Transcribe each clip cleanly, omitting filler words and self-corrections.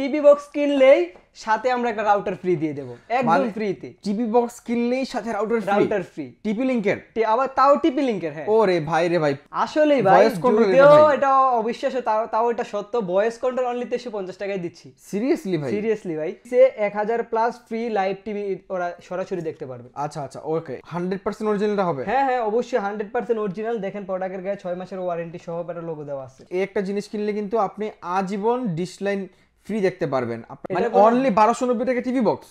TV box কিনলেই সাথে আমরা একটা রাউটার ফ্রি দিয়ে দেব, একদম ফ্রিতে। টিভি বক্স কিনলেই সাথে রাউটার ফ্রি টিপি লিংকের, আবার তাও টিপি লিংকের। হ্যাঁ ওরে ভাই রে ভাই, আসলেই ভাই, যদিও এটা অবিশ্বাস্য তাও এটা সত্য। ভয়েস কন্ট্রোল অনলি 350 টাকায় দিচ্ছি। সিরিয়াসলি ভাই সে 1000 প্লাস ফ্রি লাইভ টিভি ওরা সরাসরি দেখতে পারবে। আচ্ছা ওকে, 100% অরিজিনালটা হবে? হ্যাঁ অবশ্যই 100% অরিজিনাল। দেখেন প্রোডাক্টের গায়ে 6 মাসের ওয়ারেন্টি সহ একটা লোগো দেওয়া আছে। এই একটা জিনিস কিনলে কিন্তু আপনি আজীবন ডিশ লাইন ফ্রি দেখতে পারবেন, মানে অনলি 1290 টাকা টিভি বক্স।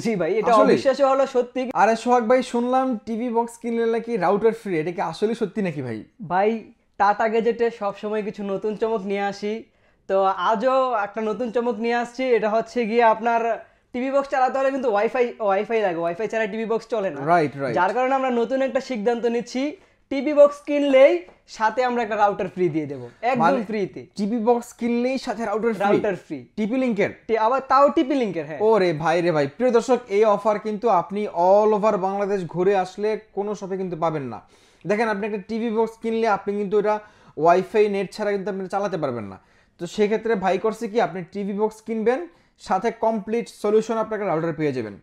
জি ভাই, এটা অবিশ্বাস্য হলো সত্যি। আরে সোহাগ ভাই, শুনলাম টিভি বক্স কিনলে নাকি রাউটার ফ্রি, এটা কি আসলে সত্যি নাকি ভাই? ভাই টাটা গ্যাজেটে সব সময় কিছু নতুন চমক নিয়ে আসি, তো আজও একটা নতুন চমক নিয়ে আসছি। এটা হচ্ছে গিয়ে আপনার টিভি বক্স চালাতে হলে কিন্তু ওয়াইফাই লাগে, ওয়াইফাই ছাড়া টিভি বক্স চলে না। রাইট। যার কারণে আমরা নতুন একটা সিদ্ধান্ত নিচ্ছি, টিভি বক্স কিনলেই সাথে আমরা একটা রাউটার ফ্রি দিয়ে দেব, একদম ফ্রিতে। টিভি বক্স কিনলেই সাথে রাউটার ফ্রি টিপি লিংকের, আবার তাও টিপি লিংকের। হ্যাঁ ওরে ভাই রে ভাই, প্রিয় দর্শক, এই অফার কিন্তু আপনি অল ওভার বাংলাদেশ ঘুরে আসলে কোনো শপে কিন্তু পাবেন না। দেখেন, আপনি একটা টিভি বক্স কিনলে আপনি কিন্তু এটা ওয়াইফাই নেট ছাড়া কিন্তু আপনি চালাতে পারবেন না। তো সেক্ষেত্রে ভাই করছে কি, আপনি টিভি বক্স কিনবেন, সাথে কমপ্লিট সলিউশন আপনাকে রাউটার পেয়ে যাবেন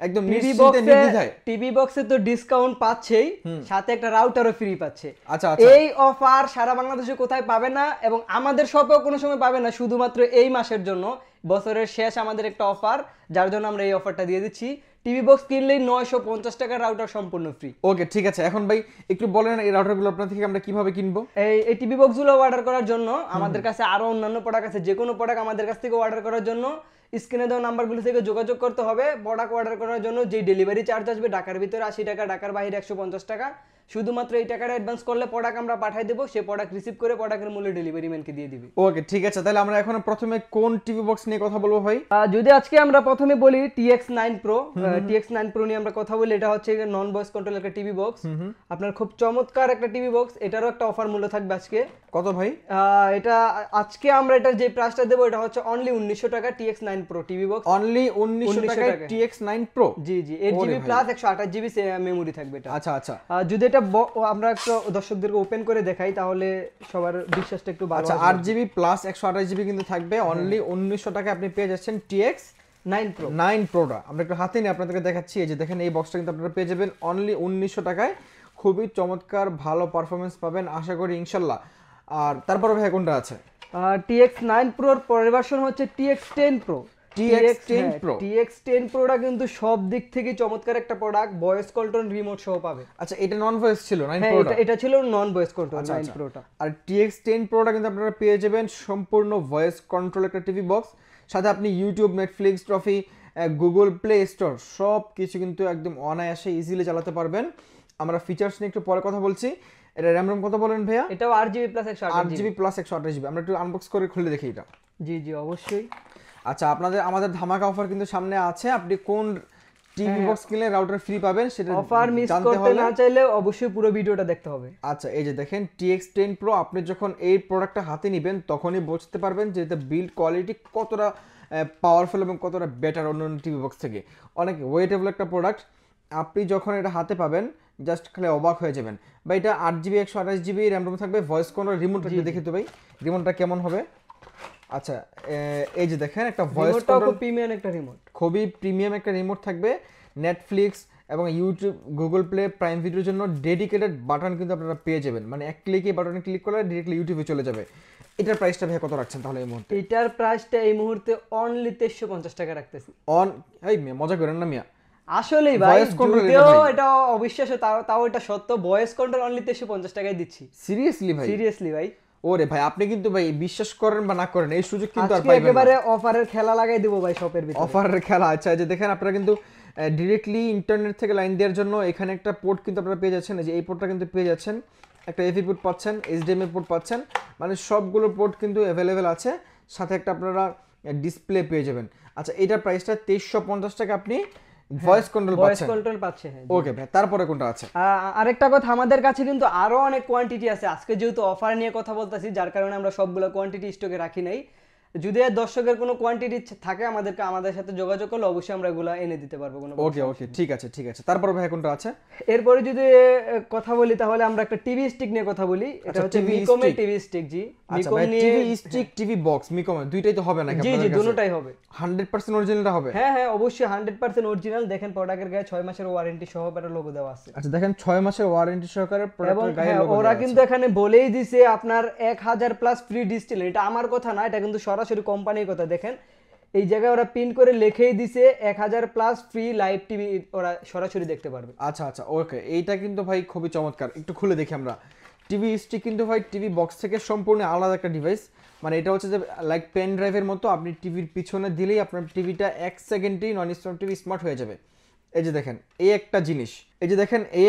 একদম নিশ্চিন্তে নির্দ্বিধায়। টিভি বক্সে তো ডিসকাউন্ট পাচ্ছেই, সাথে একটা রাউটারও ফ্রি পাচ্ছে। আচ্ছা এই অফার সারা বাংলাদেশে কোথায় পাবে না, এবং আমাদের শপেও কোনো সময় পাবে না, শুধুমাত্র এই মাসের জন্য। বছরের শেষ আমাদের একটা অফার, যার জন্য আমরা এই অফারটা দিয়ে দিচ্ছি। টিভি বক্স কিনলেই 950 টাকার রাউটার সম্পূর্ণ ফ্রি। ওকে ঠিক আছে, এখন ভাই একটু বলেন এই রাউটারগুলো আপনার থেকে আমরা কিভাবে কিনবো? এই টিভি বক্সগুলো অর্ডার করার জন্য আমাদের কাছে আরো অন্যান্য প্রোডাক্ট আছে। যে কোনো প্রোডাক্ট আমাদের কাছ থেকে অর্ডার করার জন্য স্ক্রিনে দেওয়া নাম্বারগুলো থেকে যোগাযোগ করতে হবে। প্রোডাক্ট অর্ডার করার জন্য যে ডেলিভারি চার্জ আসবে, ঢাকার ভিতরে 80 টাকা, ঢাকার বাইরে 150 টাকা। শুধুমাত্র এই টাকাটা অ্যাডভান্স করলে প্রোডাক্ট আমরা পাঠিয়ে দেবো, সে প্রোডাক্ট রিসিভ করে প্রোডাক্টের মূল্য ডেলিভারি ম্যানকে দিয়ে দিবে। ওকে ঠিক আছে, তাহলে আমরা এখন প্রথমে কোন টিভি বক্স নিয়ে কথা বলবো ভাই? যদি আজকে আমরা প্রথমে বলি TX9 Pro নিয়ে আমরা কথা বলি। এটা হচ্ছে নন ভয়েস কন্ট্রোল একটা টিভি বক্স, আপনার খুব চমৎকার একটা টিভি বক্স। এটারও একটা অফার মূল্য থাকবে আজকে। কত ভাই? এটা আজকে আমরা এটার যে প্রাইসটা দেবো, এটা হচ্ছে অনলি 1900 টাকা TX9 Pro TV box. Only 1900 টাকায় TX9 Pro? জি 8GB প্লাস 128GB মেমোরি থাকবে এটা। আচ্ছা যদি এটা আমরা একটু দর্শকদেরকে ওপেন করে দেখাই, তাহলে সবার বিশ্বাসটা একটু ভালো। আচ্ছা 8GB প্লাস 128GB কিন্তু থাকবে। অনলি 1900 টাকায় আপনি পেয়ে যাচ্ছেন TX9 Proটা। আমরা একটু হাতে নিয়ে আপনাদেরকে দেখাচ্ছি। এই যে দেখেন, এই বক্সটা কিন্তু আপনারা পেয়ে যাবেন অনলি 1900 টাকায়। খুবই চমৎকার ভালো পারফরমেন্স পাবেন আশা করি ইনশাল্লাহ। আর তারপরে ভাই কোনটা আছে? TX9 Proর পরের ভার্সন হচ্ছে TX10 Pro। TX10 Proটা কিন্তু সব দিক থেকে চমৎকার একটা প্রোডাক্ট, ভয়েস কন্ট্রোল রিমোট সহ পাবে। আচ্ছা, এটা নন ভয়েস ছিল 9 Proটা? হ্যাঁ, এটা ছিল নন ভয়েস কন্ট্রোল 9 Proটা। আর TX10 Proটা কিন্তু আপনারা পেয়ে যাবেন সম্পূর্ণ ভয়েস কন্ট্রোল একটা টিভি বক্স। সাথে আপনি YouTube, Netflix, trophy, Google play store সব কিছু কিন্তু একদম অনায়াসে ইজিলি চালাতে পারবেন। আমরা ফিচার্স নিয়ে একটু পরে কথা বলছি। এটা র্যাম কত বলেন ভাইয়া? এটাও 8GB প্লাস 128GB। আমরা একটু আনবক্স করে খুলে দেখি এটা। জি অবশ্যই। আচ্ছা, আমাদের ধামাকা অফার কিন্তু সামনে আছে। আপনি কোন টিভি বক্স কিনলে রাউটার ফ্রি পাবেন সেটা অফার মিস করতে না চাইলে অবশ্যই পুরো ভিডিওটা দেখতে হবে। আচ্ছা, এই যে দেখেন TX10 Pro, আপনি যখন এই প্রোডাক্টটা হাতে নেবেন তখনই বুঝতে পারবেন যে এটা বিল্ড কোয়ালিটি কতটা পাওয়ারফুল এবং কতটা বেটার অন্যান্য টিভি বক্স থেকে। অনেক ওয়েটেবল একটা প্রোডাক্ট। আপনি যখন এটা হাতে পাবেন জাস্ট খালি অবাক হয়ে যাবেন। বা এটা 8GB 128GB র্যাম থাকবে। ভয়েস কন্ট্রোল রিমোট দেখি তো ভাই, রিমোটটা কেমন হবে? আচ্ছা, এই যে দেখেন একটা ভয়েস কন্ট্রোল প্রিমিয়াম একটা রিমোট, খুবই প্রিমিয়াম একটা রিমোট থাকবে। নেটফ্লিক্স এবং ইউটিউব, গুগল প্লে, প্রাইম ভিডিওর জন্য ডেডিকেটেড বাটন কিন্তু আপনারা পেয়ে যাবেন। মানে এক ক্লিকে বাটনে ক্লিক করলে ডিরেক্টলি ইউটিউবে চলে যাবে। এটার প্রাইসটা ভাই কত রাখছেন তাহলে এই মুহূর্তে? এটার প্রাইসটা এই মুহূর্তে অনলি 350 টাকা রাখতেছি। এই মিয়া মজা করেন না মিয়া, আসলেই ভাই, যদিও এটা অবিশ্বাস্য তাও এটা সত্য। ভয়েস কন্ট্রোল অনলি 350 টাকায় দিচ্ছি। সিরিয়াসলি ভাই। ওরে ভাই, আপনি কিন্তু ভাই বিশ্বাস করেন বা না করেন, এই সুযোগ কিন্তু আর পাইবেন না। একেবারে অফারের খেলা লাগাই দেব ভাই শপের ভিতরে। অফারের খেলা। আচ্ছা, যে দেখেন আপনারা কিন্তু ডাইরেক্টলি ইন্টারনেট থেকে লাইন দেওয়ার জন্য এখানে একটা পোর্ট কিন্তু আপনারা পেয়ে যাচ্ছেন। এই যে এই পোর্টটা কিন্তু পেয়ে যাচ্ছেন। একটা এফি পোর্ট পাচ্ছেন, HDMI পোর্ট পাচ্ছেন, মানে সবগুলো পোর্ট কিন্তু অ্যাভেলেবেল আছে। সাথে একটা আপনারা ডিসপ্লে পেয়ে যাবেন। আচ্ছা, এটার প্রাইসটা 2350 টাকা আপনি ভয়েস কন্ট্রোল পাচ্ছেন। ওকে ভাই, তারপরে কোনটা আছে? আরেকটা কথা, আমাদের কাছে কিন্তু আরো অনেক কোয়ান্টিটি আছে। আজকে যেহেতু অফার নিয়ে কথা বলতেছি, যার কারণে আমরা সবগুলো কোয়ান্টিটি স্টকে রাখি নাই। যদি এর দর্শকের কোনো কোয়ান্টিটি থাকে আমাদের সাথে যোগাযোগ করলে অবশ্যই আমরা এগুলা এনে দিতে পারবো কোনো ওকে ওকে, ঠিক আছে ঠিক আছে। তারপর ভাই কোনটা আছে? এরপরে যদি কথা বলি তাহলে আমরা একটা টিভি স্টিক নিয়ে কথা বলি। এটা হচ্ছে TV মিকমের stick। TV stick. জি, আচ্ছা মিকম ভাই, নিয়ে টিভি স্টিক টিভি বক্স মিকমের দুইটাই তো হবে নাকি জি আপনাদের জি কাছে? দুটোটাই হবে। 100% অরিজিনালটা হবে? হ্যাঁ হ্যাঁ অবশ্যই 100% অরিজিনাল। দেখেন প্রোডাক্টের গায়ে 6 মাসের ওয়ারেন্টি সহ একটা লোগো দেওয়া আছে। আচ্ছা দেখেন 6 মাসের ওয়ারেন্টি সহকারে এবং প্রোডাক্টের গায়ে হ্যাঁ, লোগো ওরা কিন্তু এখানে বলেই দিছে আপনার 1000 প্লাস ফ্রি ডিসপ্লে। এটা আমার কথা না, এটা কিন্তু সরাসরি কোম্পানির কথা। দেখেন এই জায়গায় ওরা প্রিন্ট করে লিখেই দিছে 1000 প্লাস ফ্রি লাইভ টিভি ওরা সরাসরি দেখতে পারবে। আচ্ছা আচ্ছা ওকে, এইটা কিন্তু ভাই খুবই চমৎকার। একটু খুলে দেখি আমরা। টিভি স্টিক কিন্তু ভাই টিভি বক্স থেকে সম্পূর্ণ আলাদা একটা ডিভাইস। মানে এটা হচ্ছে যে লাইক পেন ড্রাইভের মতো, আপনি টিভির পিছনে দিলেই আপনার টিভিটা 1 সেকেন্ডেই নন স্টপ টিভি স্মার্ট হয়ে যাবে। এই যে দেখেন এই একটা জিনিস, এই যে দেখেন এই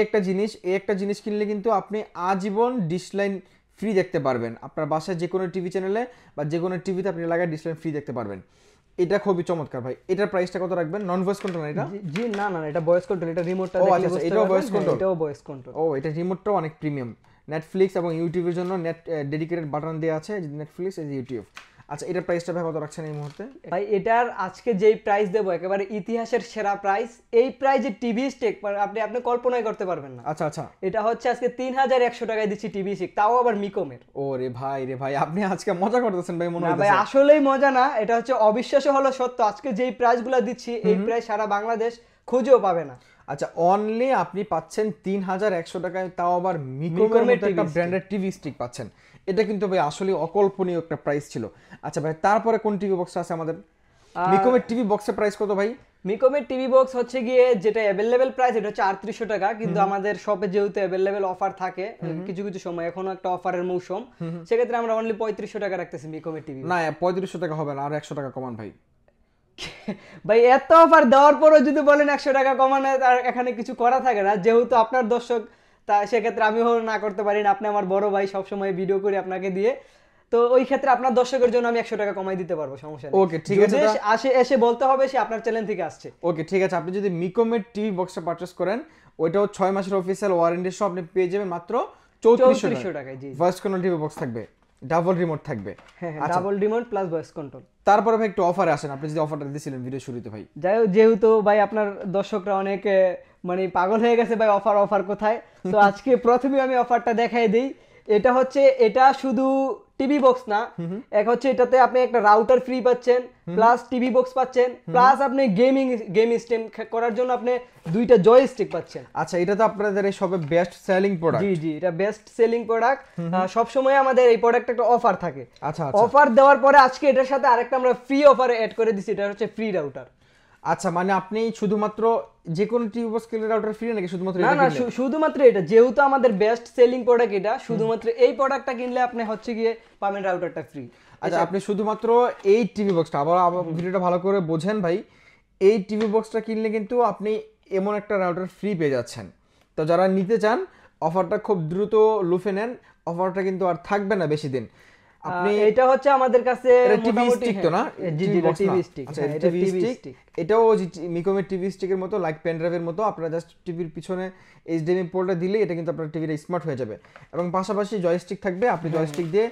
একটা জিনিস কিনলে কিন্তু আপনি আজীবন ডিশ লাইন ফ্রি দেখতে পারবেন। আপনার বাসায় যে কোনো টিভি চ্যানেলে বা যে কোনো টিভিতে আপনি লাগায় ডিশ লাইন ফ্রি দেখতে পারবেন। এটা খুবই চমৎকার ভাই। এটার প্রাইসটা কত রাখবেন? নন ভয়েস কন্ট্রোল না এটা? জি না না, এটা ভয়েস কন্ট্রোল। এটা রিমোটটা ও দেখলে আচ্ছা, বুঝতে এটাও পারবেন। Voice control? এটাও ভয়েস কন্ট্রোল। ও এটা রিমোটটাও অনেক প্রিমিয়াম। নেটফ্লিক্স এবং ইউটিউবের জন্য ডেডিকেটেড বাটন দেওয়া আছে, নেটফ্লিক্স এই ইউটিউব। আচ্ছা এটার প্রাইসটা ভাই কত রাখছেন এই মুহূর্তে? ভাই এটার আজকে যেই প্রাইস দেবো একেবারে ইতিহাসের সেরা প্রাইস। এই প্রাইজে টিভি স্টিক আপনি কল্পনাই করতে পারবেন না। আচ্ছা আচ্ছা, এটা হচ্ছে আজকে 3100 টাকায় দিচ্ছি টিভি স্টিক, তাও আবার মিকমের। ও রে ভাই আপনি আজকে মজা করতেছেন ভাই মনে না ভাই হচ্ছে। আসলেই মজা না, এটা হচ্ছে অবিশ্বাস্য হলো সত্য। আজকে যেই প্রাইসগুলো দিচ্ছি এই প্রাইস সারা বাংলাদেশ খুঁজেও পাবে না। আচ্ছা অনলি আপনি পাচ্ছেন 3100 টাকায়, তাও আবার মিকমের মতো একটা ব্র্যান্ডেড টিভি স্টিক পাচ্ছেন। এটা কিন্তু ভাই আসলে অকল্পনীয় একটা প্রাইস ছিল। আচ্ছা ভাই তারপরে কোন টিভি বক্স আছে আমাদের? মিকমের টিভি বক্সের প্রাইস কত ভাই? মিকমের টিভি বক্স হচ্ছে গিয়ে যেটা অ্যাভেলেবেল প্রাইস এটা হচ্ছে 3800 টাকা, কিন্তু আমাদের শপে যেহেতু অ্যাভেলেবেল অফার থাকে কিছু কিছু সময়, এখনো একটা অফারের মৌসুম, সেক্ষেত্রে আমরা অনলি 3500 টাকা রাখতেছি মিকমের টিভি। না 3500 টাকা হবে না, আর 100 টাকা কমান ভাই। ভাই এত অফার দেওয়ার পরও যদি বলেন 100 টাকা কমানো, আর এখানে কিছু করা থাকে না। যেহেতু আপনার দর্শক, তা সেক্ষেত্রে আমিও না করতে পারি না। আপনি আমার বড় ভাই, সবসময় ভিডিও করি আপনাকে দিয়ে, তো ওই ক্ষেত্রে আপনার দর্শকের জন্য আমি 100 টাকা কমাই দিতে পারবো, সমস্যা নেই। ওকে ঠিক আছে, এসে বলতে হবে সে আপনার চ্যানেল থেকে আসছে। ওকে ঠিক আছে। আপনি যদি মিকমের টিভি বক্সটা পারচেজ করেন, ওইটাও 6 মাসের অফিসিয়াল ওয়ারেন্টি সহ আপনি পেয়ে যাবেন মাত্র 3400 টাকায়। জি, ভয়েস কন্ট্রোল টিভি বক্স থাকবে, ডাবল রিমোট থাকবে। হ্যাঁ double remote plus voice control. তারপরে ভাই একটু অফারে আসেন, আপনি যদি অফারটা দিয়েছিলেন ভিডিও শুরুতে ভাই। যাই হোক, যেহেতু ভাই আপনার দর্শকরা অনেক মানে পাগল হয়ে গেছে ভাই অফার কোথায়, তো আজকে প্রথমে আমি অফারটা দেখাই দিই। এটা শুধু টিভি বক্স না, এক হচ্ছে এটাতে আপনি একটা রাউটার ফ্রি পাচ্ছেন, প্লাস টিভি বক্স পাচ্ছেন, প্লাস আপনি গেম স্ট্রিম করার জন্য আপনি দুইটা জয়স্টিক পাচ্ছেন। আচ্ছা এটা তো আপনাদের এই সবে বেস্ট সেলিং প্রোডাক্ট। জি জি, এটা বেস্ট সেলিং প্রোডাক্ট। সব সময় আমাদের এই প্রোডাক্টে একটা অফার থাকে। আচ্ছা অফার দেওয়ার পরে আজকে এটার সাথে আরেকটা আমরা ফ্রি অফার অ্যাড করে দিছি, এটা হচ্ছে ফ্রি রাউটার। আচ্ছা মানে আপনি শুধুমাত্র যে কোনো টিভি বক্স কিনলে রাউটার ফ্রি নাকি শুধুমাত্র না এটা না, কিনলে? শুধুমাত্র এটা, যেহেতু আমাদের বেস্ট সেলিং প্রোডাক্ট এটা, শুধুমাত্র এই প্রোডাক্টটা কিনলে আপনি হচ্ছে গিয়ে পাবেন রাউটারটা ফ্রি। আচ্ছা আপনি শুধুমাত্র এই টিভি বক্সটা, আবার ভিডিওটা ভালো করে বোঝেন ভাই, এই টিভি বক্সটা কিনলে কিন্তু আপনি এমন একটা রাউটার ফ্রি পেয়ে যাচ্ছেন। তো যারা নিতে চান অফারটা খুব দ্রুত লুফে নেন, অফারটা কিন্তু আর থাকবে না বেশি দিন। আপনি এটা হচ্ছে আমাদের কাছে টিভি স্টিক তো না? জি জি, টিভি স্টিক। আচ্ছা এটা টিভি স্টিক, এটাও মিকমের টিভি স্টিকের মতো, লাইক পেন ড্রাইভের মতো। আপনারা জাস্ট টিভির পিছনে এইচডিএমআই পোর্টটা দিলে এটা কিন্তু আপনার টিভিটা স্মার্ট হয়ে যাবে। এবং পাশাপাশি জয়স্টিক থাকবে, আপনি জয়স্টিক দিয়ে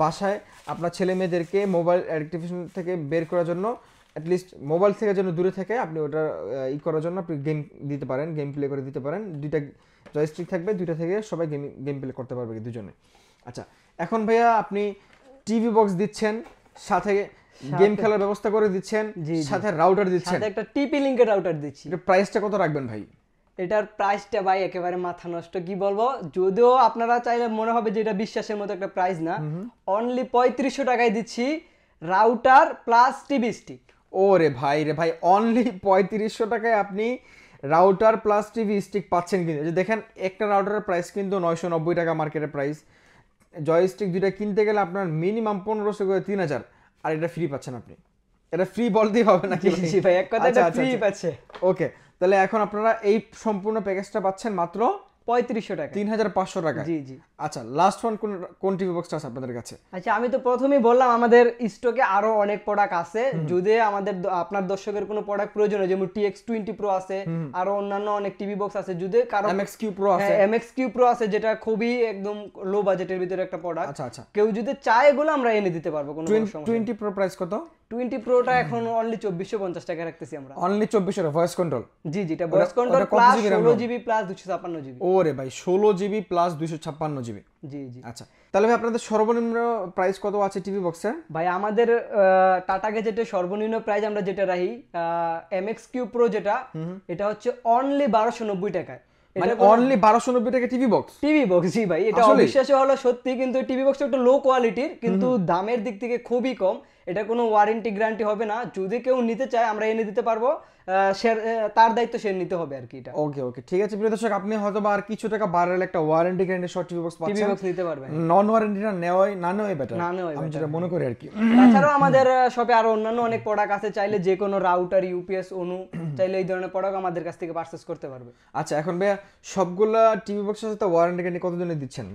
বাসায় আপনার ছেলে মেয়েদেরকে মোবাইল অ্যাডিকশন থেকে বের করার জন্য, অ্যাটলিস্ট মোবাইল থেকে যেন দূরে থাকে, আপনি ওটা করার জন্য আপনি গেম দিতে পারেন, গেম প্লে করে দিতে পারেন। দুইটা জয়স্টিক থাকবে, দুইটা থেকে সবাই গেম প্লে করতে পারবে দুজনে। আচ্ছা এখন ভাইয়া আপনি টিভি বক্স দিচ্ছেন, সাথে গেম খেলার ব্যবস্থা করে দিচ্ছেন, সাথে রাউটার দিচ্ছেন, সাথে একটা টিপি লিংকের রাউটার দিচ্ছি। এটা প্রাইসটা কত রাখবেন ভাই? এটার প্রাইসটা ভাই একেবারে মাথা নষ্ট, কি বলবো। যদিও আপনারা চাইলে মনে হবে যে এটা বিশ্বাসের মতো একটা প্রাইস না, অনলি 3500 টাকায় দিচ্ছি রাউটার প্লাস টিভি স্টিক। ও রে ভাই অনলি 3500 টাকায় আপনি রাউটার প্লাস টিভি স্টিক পাচ্ছেন। কিন্তু যে দেখেন একটা রাউটারের প্রাইস কিন্তু 990 টাকা মার্কেটের প্রাইস। জয়স্টিক দুইটা কিনতে গেলে আপনার মিনিমাম 1500 করে 3000, আর এটা ফ্রি পাচ্ছেন আপনি। এটা ফ্রি বলতেই হবে নাকি জি ভাই, এক কথা এটা ফ্রি পাচ্ছে। ওকে তাহলে এখন আপনারা এই সম্পূর্ণ প্যাকেজটা পাচ্ছেন মাত্র 3500 টাকা। 3500 টাকা। জি জি। আচ্ছা, লাস্ট ওয়ান কোন টিভি বক্সটা আছে আপনাদের কাছে? আচ্ছা, আমি তো প্রথমেই বললাম আমাদের স্টকে আরো অনেক প্রোডাক্ট আছে। যদি আমাদের আপনার দর্শকের কোনো প্রোডাক্ট প্রয়োজন হয়, যেমন TX20 Pro আছে, আরো অন্যান্য অনেক টিভি বক্স আছে, যদি কারো MX-Q Pro আছে। হ্যাঁ, MX-Q Pro আছে, যেটা খুবই একদম লো বাজেটের ভিতরে একটা প্রোডাক্ট। আচ্ছা আচ্ছা। কেউ যদি চায় এগুলো আমরা এনে দিতে পারবো, কোনো সমস্যা নেই। 20 Pro প্রাইস কত? 20 Proটা এখন অনলি 2450 টাকা রাখতেছি আমরা। Only 2400 voice control? জি জি, এটা ভয়েস কন্ট্রোল ওটা কত plus GB RAM? 16GB plus 256GB। ওরে ভাই, 16GB প্লাস 256GB। জি জি। আচ্ছা, তাহলে ভাই আপনাদের সর্বনিম্ন প্রাইস কত আছে টিভি বক্সের? ভাই আমাদের টাটা গ্যাজেটের সর্বনিম্ন প্রাইস আমরা যেটা রাখি, MX-Q Pro যেটা, এটা হচ্ছে অনলি 1290 টাকায়। মানে অনলি 1290 টাকা টিভি বক্স? টিভি বক্স, জি ভাই, এটা অবিশ্বাস্য হলো সত্যি, কিন্তু টিভি বক্সটা একটু লো কোয়ালিটির, কিন্তু দামের দিক থেকে খুবই কম। এটা কোনো ওয়ারেন্টি গ্যারান্টি হবে না। যদি কেউ নিতে চায় আমরা এনে দিতে পারবো, তার দায়িত্ব সে নিতে হবে আর কি। এটা ওকে ওকে, ঠিক আছে প্রিয় দর্শক, আপনি হয়তো বা আর কিছু টাকা বাড়ালে একটা ওয়ারেন্টি গ্যারান্টি সহ টিভি বক্স টিভি পাচ্ছেন। বক্স নিতে পারবেন। নন ওয়ারেন্টিটা না নেওয়াই বেটার, না নেওয়াই আমি better, যেটা মনে করি আর কি। তাছাড়াও আমাদের শপে আরো অন্যান্য অনেক প্রোডাক্ট আছে, চাইলে যে কোনো রাউটার, ইউপিএস, অনু, চাইলে এই ধরনের প্রোডাক্ট আমাদের কাছ থেকে পারচেজ করতে পারবে। আচ্ছা, এখন ভাইয়া সবগুলা টিভি বক্সের সাথে ওয়ারেন্টি গ্যারান্টি কতদিনের দিচ্ছেন?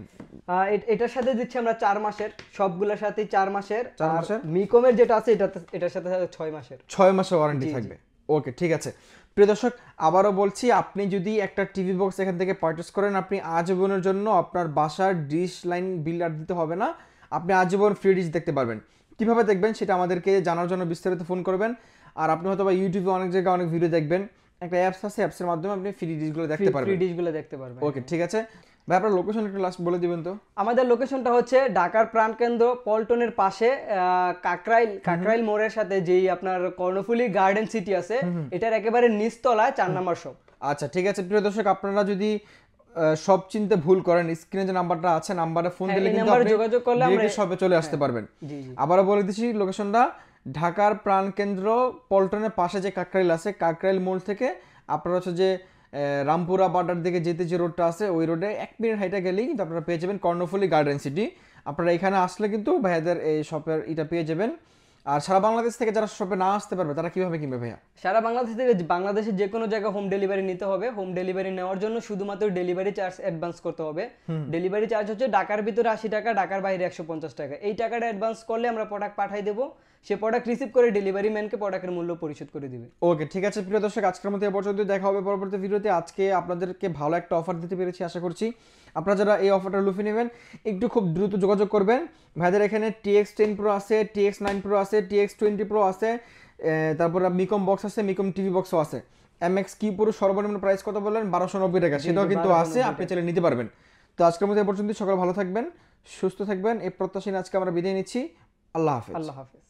এটার সাথে দিচ্ছি আমরা 4 মাসের, সবগুলোর সাথেই 4 মাসের। 4 আর মাসের? মিকমের যেটা আছে এটার সাথে 6 মাসের। 6 মাসের ওয়ারেন্টি থাকবে। ওকে, ঠিক আছে প্রিয় দর্শক, আবারও বলছি, আপনি যদি একটা টিভি বক্স এখান থেকে পারচেস করেন, আপনি আজীবনের জন্য আপনার বাসার ডিশ লাইন বিল আর দিতে হবে না। আপনি আজীবন ফ্রি ডিশ দেখতে পারবেন। কিভাবে দেখবেন সেটা আমাদেরকে জানার জন্য বিস্তারিত ফোন করবেন। আর আপনি হয়তো বা ইউটিউবে অনেক জায়গায় অনেক ভিডিও দেখবেন, একটা অ্যাপস আছে, অ্যাপসের মাধ্যমে আপনি ফ্রি ডিশগুলো দেখতে পারবেন। ফ্রি ডিশগুলো দেখতে পারবেন। ওকে, ঠিক আছে ভাই, আপনার লোকেশন একটু লাস্ট বলে দিবেন তো। আমাদের লোকেশনটা হচ্ছে ঢাকার প্রাণকেন্দ্র পল্টনের পাশে, কাকরাইল মোড়ের সাথে যেই আপনার কর্ণফুলী গার্ডেন সিটি আছে, এটার একেবারে নিচতলায় 4 নম্বর শপ। আচ্ছা, ঠিক আছে প্রিয় দর্শক, আপনারা যদি সব চিনতে ভুল করেন, স্ক্রিনে যে নাম্বারটা আছে, নাম্বারে ফোন দিলে কিন্তু আপনি যোগাযোগ করলে আমরা সবে চলে আসতে পারবেন। জি জি। আবারও বলে দিচ্ছি লোকেশনটা, ঢাকার প্রাণকেন্দ্র পল্টনের পাশে যে কাকরাইল আছে, কাকরাইল মোড় থেকে আপনারা হচ্ছে যে রামপুরা বাড্ডার দিকে যেতে যে রোডটা আছে, ওই রোডে 1 মিনিট হাইটা গেলেই কিন্তু আপনারা পেয়ে যাবেন কর্ণফুলী গার্ডেন সিটি। আপনারা এখানে আসলে কিন্তু ভাইয়াদের এই শপের এটা পেয়ে যাবেন। আর সারা বাংলাদেশ থেকে যারা শপে না আসতে পারবে তারা কিভাবে কিনবে ভাইয়া? সারা বাংলাদেশ থেকে বাংলাদেশের যে কোনো জায়গায় হোম ডেলিভারি নিতে হবে। হোম ডেলিভারি নেওয়ার জন্য শুধুমাত্র ডেলিভারি চার্জ অ্যাডভান্স করতে হবে। ডেলিভারি চার্জ হচ্ছে ঢাকার ভিতরে 80 টাকা, ঢাকার বাইরে 150 টাকা। এই টাকাটা অ্যাডভান্স করলে আমরা প্রোডাক্ট পাঠিয়ে দেবো, সে প্রোডাক্ট রিসিভ করে ডেলিভারি ম্যানকে প্রোডাক্টের মূল্য পরিশোধ করে দিবে। ওকে, ঠিক আছে প্রিয় দর্শক, আজকের মতো এ পর্যন্ত, দেখা হবে পরবর্তী ভিডিওতে। আজকে আপনাদেরকে ভালো একটা অফার দিতে পেরেছি আশা করছি। আপনারা যারা এই অফারটা লুফে নেবেন, একটু খুব দ্রুত যোগাযোগ করবেন। ভাইদের এখানে TX10 Pro আছে, TX9 Pro আছে, TX20 Pro আছে, তারপরে মিকম বক্স আছে, মিকম টিভি বক্সও আছে। MX-Q Pro সর্বনিম্ন প্রাইস কত বললেন? 1290 টাকা, সেটাও কিন্তু আছে, আপনি চাইলে নিতে পারবেন। তো আজকের মতো এ পর্যন্ত, সকলে ভালো থাকবেন, সুস্থ থাকবেন, এই প্রত্যাশা নিয়ে আজকে আমরা বিদায় নিচ্ছি। আল্লাহ হাফেজ। আল্লাহ হাফেজ।